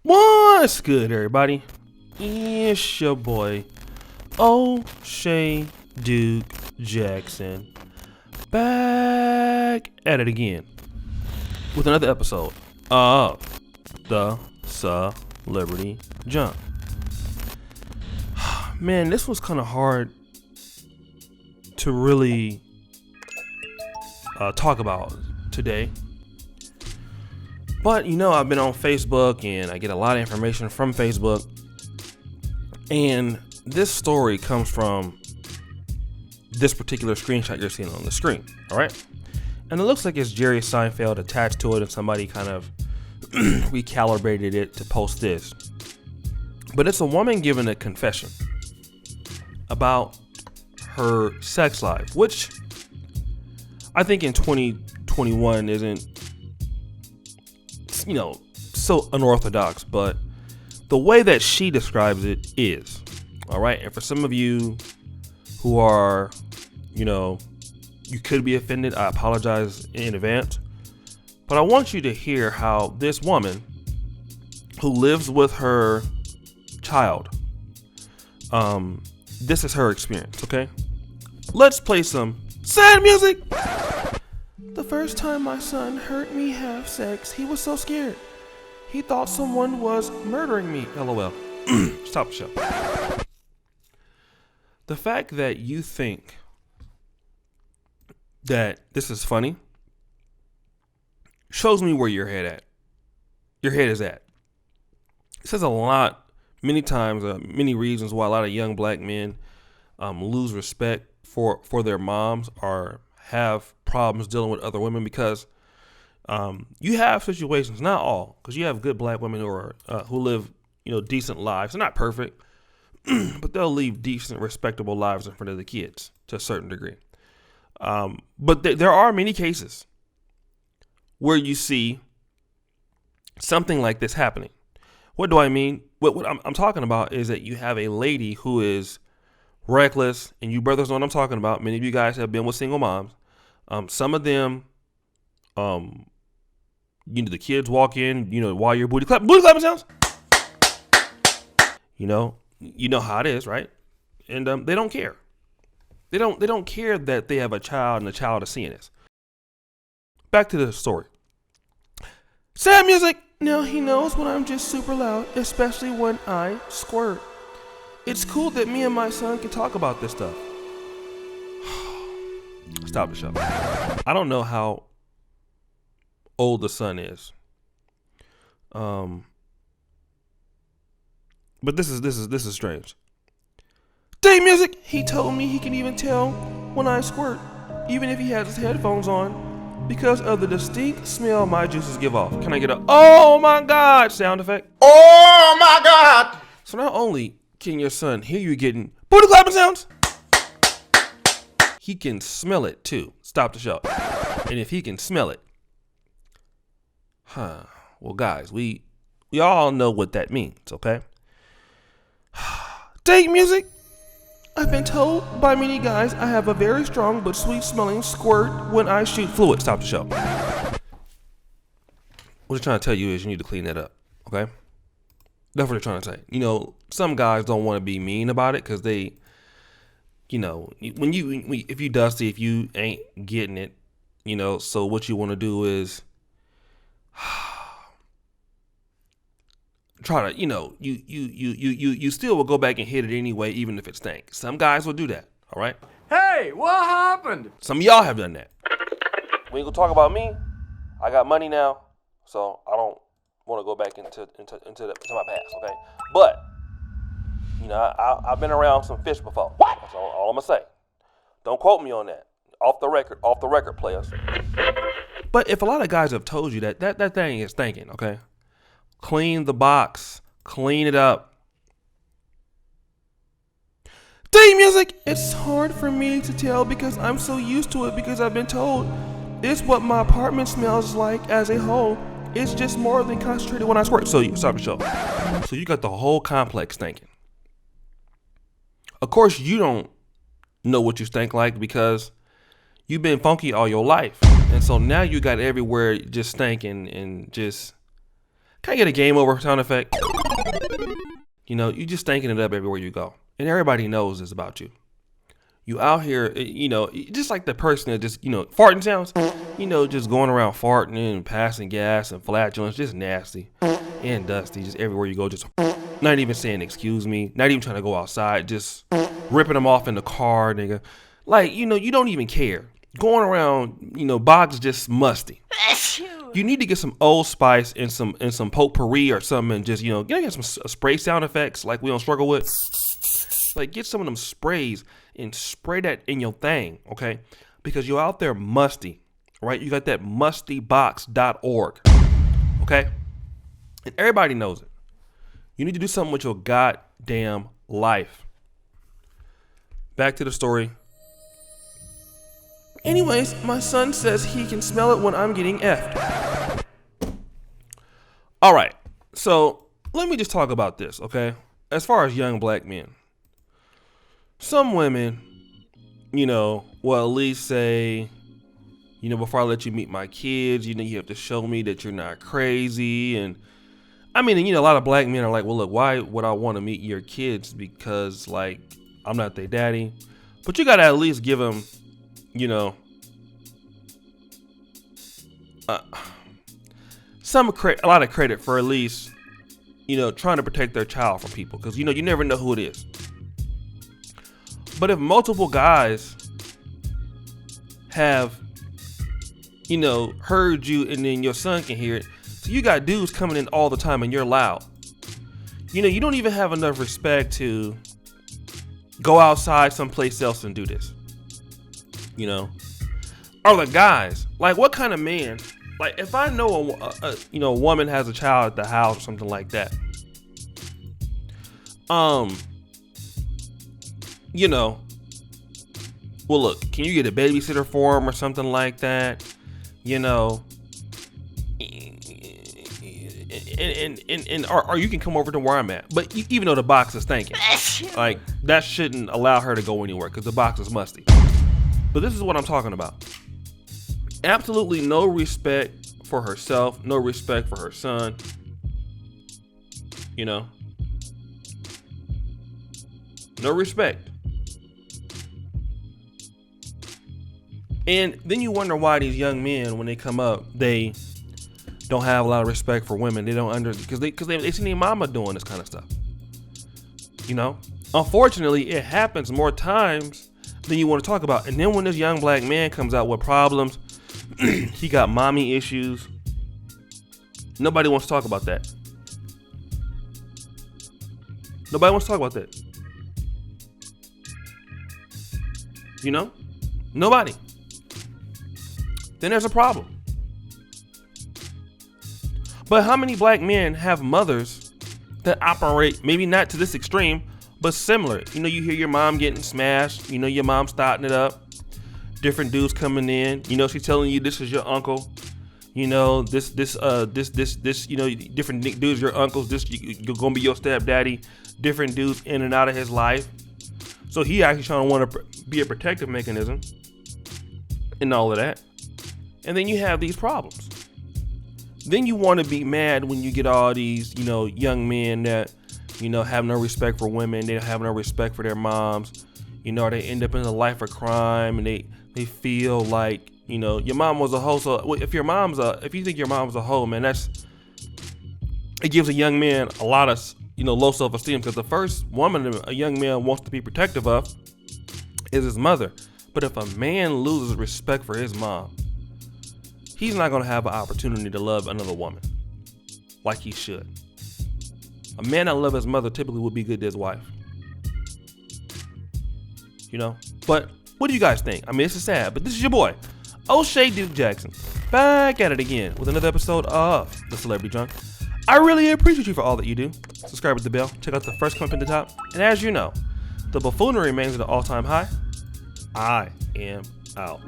What's good, everybody? It's your boy, O'Shea Duke Jackson, back at it again with another episode of the Celebrity Jump. Man, this was kind of hard to really talk about today. But, I've been on Facebook and I get a lot of information from Facebook. And this story comes from this particular screenshot you're seeing on the screen. All right. And it looks like it's Jerry Seinfeld attached to it and somebody kind of recalibrated it to post this. But it's a woman giving a confession about her sex life, which I think in 2021 isn't so unorthodox, but the way that she describes it is, all right. And for some of you who are, you could be offended, I apologize in advance, but I want you to hear how this woman who lives with her child, this is her experience. Okay, let's play some sad music. The first time my son heard me have sex, he was so scared. He thought someone was murdering me. LOL. Stop the show. The fact that you think that this is funny shows me where your head is at. It says a lot, many times, many reasons why a lot of young black men lose respect for their moms or have problems dealing with other women, because you have situations, not all, because you have good black women who live decent lives. They're not perfect, but they'll leave decent, respectable lives in front of the kids to a certain degree. But there are many cases where you see something like this happening. What do I mean? What I'm talking about is that you have a lady who is reckless, and you brothers know what I'm talking about. Many of you guys have been with single moms. Some of them, the kids walk in, while you're booty clapping sounds. You know how it is, right? And they don't care. They don't care that they have a child and the child is seeing this. Back to the story. Sad music. Now he knows when I'm just super loud, especially when I squirt. It's cool that me and my son can talk about this stuff. Stop the show. I don't know how old the son is. But this is strange. Day music. He told me he can even tell when I squirt, even if he has his headphones on, because of the distinct smell my juices give off. Can I get a "oh my god" sound effect? Oh my god! So not only can your son hear you getting booty clapping sounds, he can smell it too. Stop the show. And if he can smell it, well, guys, we all know what that means, okay? Date music. I've been told by many guys I have a very strong but sweet smelling squirt when I shoot fluid. Stop the show. What I'm trying to tell you is you need to clean that up, okay? That's what they're trying to say. Some guys don't want to be mean about it because they, if you dusty, if you ain't getting it, so what you want to do is try to, you still will go back and hit it anyway, even if it stinks. Some guys will do that, all right? Hey, what happened? Some of y'all have done that. We ain't gonna talk about me. I got money now, so I don't want to go back into my past, okay? But I've been around some fish before. What? That's all I'm gonna say. Don't quote me on that. Off the record, players. But if a lot of guys have told you that thing is stinking, okay? Clean the box. Clean it up. Day music. It's hard for me to tell because I'm so used to it, because I've been told it's what my apartment smells like as a whole. It's just more than concentrated when I squirt. So you stop the show. So you got the whole complex stinking. Of course, you don't know what you stink like because you've been funky all your life. And so now you got everywhere just stinking and just Can I get a game over sound effect? You know, you just stinking it up everywhere you go. And everybody knows this about you. You out here, you know, just like the person that just, you know, farting sounds, you know, just going around farting and passing gas and flatulence, just nasty and dusty, just everywhere you go, just not even saying excuse me, not even trying to go outside, just ripping them off in the car, nigga. Like, you know, you don't even care. Going around, you know, box just musty. You need to get some Old Spice and some potpourri or something, and just, you know, get some spray sound effects like we don't struggle with. Like, get some of them sprays and spray that in your thing, okay? Because you're out there musty, right? You got that mustybox.org, okay? And everybody knows it. You need to do something with your goddamn life. Back to the story. Anyways, my son says he can smell it when I'm getting effed. All right, so let me just talk about this, okay? As far as young black men, some women, you know, will at least say, you know, before I let you meet my kids, you know, you have to show me that you're not crazy. And I mean, you know, a lot of black men are like, well, look, why would I want to meet your kids? Because, like, I'm not their daddy. But you got to at least give them, you know, a lot of credit for at least, you know, trying to protect their child from people. Because, you know, you never know who it is. But if multiple guys have, you know, heard you and then your son can hear it, so you got dudes coming in all the time and you're loud. You know, you don't even have enough respect to go outside someplace else and do this. You know, or the guys, like, what kind of man, like, if I know a woman has a child at the house or something like that, you know, well, look, can you get a babysitter for him or something like that? You know, or you can come over to where I'm at. But even though the box is stinking, like, that shouldn't allow her to go anywhere because the box is musty. But this is what I'm talking about. Absolutely no respect for herself, no respect for her son. You know, no respect. And then you wonder why these young men, when they come up, they don't have a lot of respect for women. They don't because they see their mama doing this kind of stuff. You know, unfortunately, it happens more times than you want to talk about. And then when this young black man comes out with problems, he got mommy issues. Nobody wants to talk about that. Nobody wants to talk about that. You know, nobody. Then there's a problem. But how many black men have mothers that operate, maybe not to this extreme, but similar? You know, you hear your mom getting smashed. You know, your mom starting it up. Different dudes coming in. You know, she's telling you this is your uncle. You know, this, you know, different dudes, your uncles. This, you're gonna be your stepdaddy. Different dudes in and out of his life. So he actually trying to want to be a protective mechanism and all of that. And then you have these problems. Then you want to be mad when you get all these, you know, young men that, you know, have no respect for women. They have no respect for their moms. You know, they end up in a life of crime, and they feel like, you know, your mom was a hoe. So if you think your mom's a hoe, man, it gives a young man a lot of, you know, low self-esteem, because the first woman a young man wants to be protective of is his mother. But if a man loses respect for his mom, he's not going to have an opportunity to love another woman like he should. A man that loves his mother typically would be good to his wife. You know? But what do you guys think? I mean, this is sad, but this is your boy, O'Shea Duke Jackson, back at it again with another episode of The Celebrity Drunk. I really appreciate you for all that you do. Subscribe with the bell. Check out the first comment at the top. And as you know, the buffoonery remains at an all-time high. I am out.